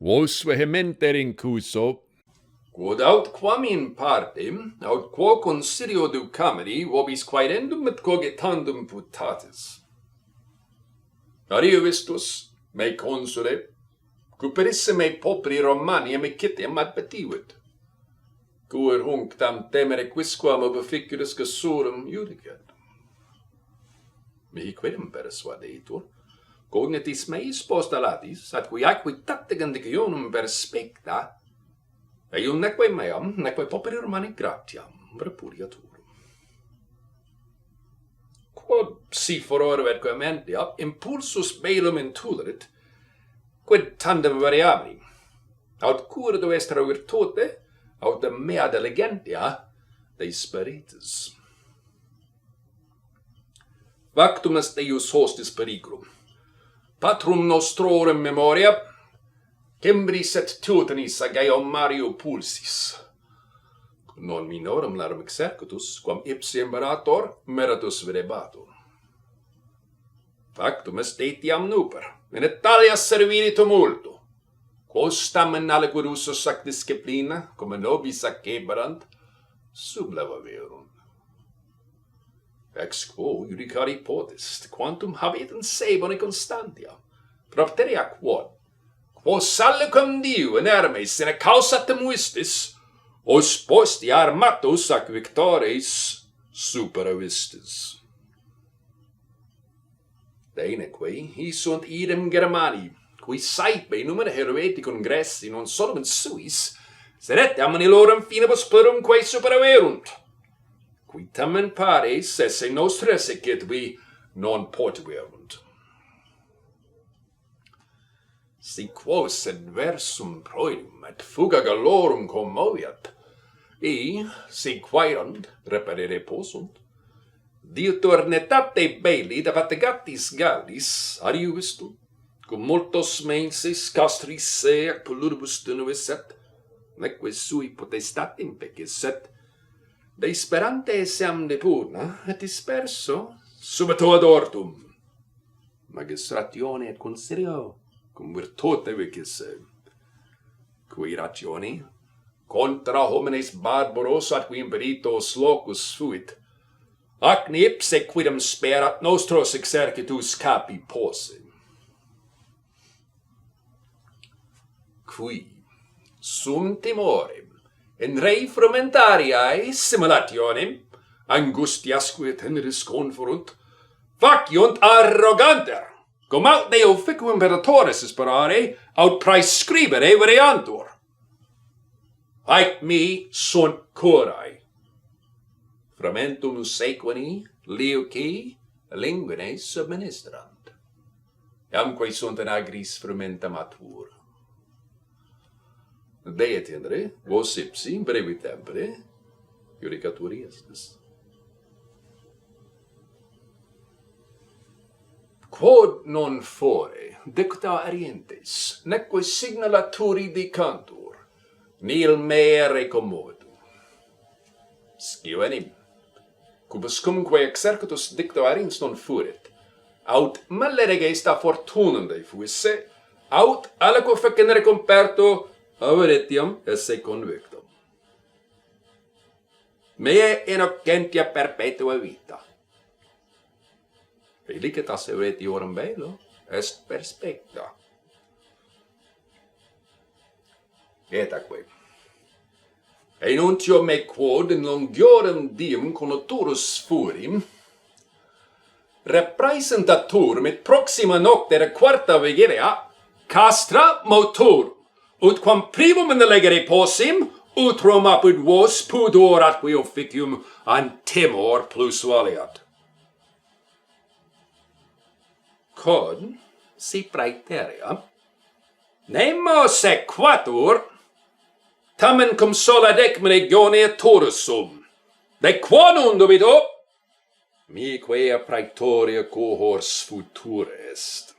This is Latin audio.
Vos vehementer incuso, quod aut quam in partem, aut quo considio ducamini, vobis quaerendum et cogitandum putatis. Ariovistus, me consule, cuperisse me populi Romani amicitiam adpetivit, cur hunc tam temere quisquam obificius gassurum judicat. Mihi quidem persuadetur, cognitis meis postulatis, atque aequi tacticam dicionum perspecta, eium neque meam, neque populi Romani gratiam repuriaturum. Quod si furore et commentia, impulsus belum intulit, quid tandem variabili, aut curdo est virtute, aut mea diligentia de spiritus. Factum est eius hostis periculum. Patrum nostrorum memoria, Cimbris et Teutonis ageum Mario pulsis. Non minorum larum exercitus, quam ipsi imperator meritus videbatur. Factum est etiam nuper, in Italia serviri tumulto, quos tam in aliquid usus ac disciplina, cum nobis acceberant, sublevaverunt. Ex quo judicari potest, quantum habet in se boni constantia, propterea quod, quos salicum Diu in Hermes in causatem vistis, os posti armatus ac victores superavistis. Deneque sunt idem Germani, qui saepe numere Helveticum Gressi non solum in suis, sed etiam in illorum finibus plurumque superaverunt, qui tamen pares esse nostra secit vi non potuerunt. Si quos adversum proidum et fuga gallorum commoviat, si quaerunt reperere possunt, diutur netate belli de fatigatis Gallis ariovistum, cum multos mensis castris se ac poluribus tenuis et, neque sui potestatim pecisset, de sperante siam depurna et disperso subito ad ortum, magistratione et consilio, cum virtute vicisse, qui rationi, contra homines barbaros atque impeditos locus fuit, ac ne ipse quidem sperat nostros exercitus capi posse. Qui sum timorem, in rei frumentariae simulationem, angustiasque teneris conferunt, faciunt arroganter, cum aut de officium imperatores esperare, aut praescribere variantur. Haec mi sunt curae. Framentum sequeni, leuci, linguine subministrant. Amque sunt in agris frumenta matur. De attendere, vos ipsi, brevi tempore, judicaturi estis. Quod non fore, dicta arientes, neque signalaturi dicantur, nil mere commodo. Scio enim, cumque exercitus dicta ariens non furit, aut malere gesta fortunam de fuisse, aut aliquo fecendere comperto averetiam esse convictum. Mea innocentia perpetua vita. Felicitas avertiorum bello est perspecta. Et aque. Enuntio me quod in longiorum diem connoturus furim, repraesentatur mit proxima nocte de quarta vigilia, castra motor, ut quam primum in legere possim, utrum apud vos pudor atque officium an timor plus valiat. Quod, si praeterea, nemo sequatur, tamen cum sola decimine gone torus sum, de quo non dubito, mique a praetoria cohors futura est.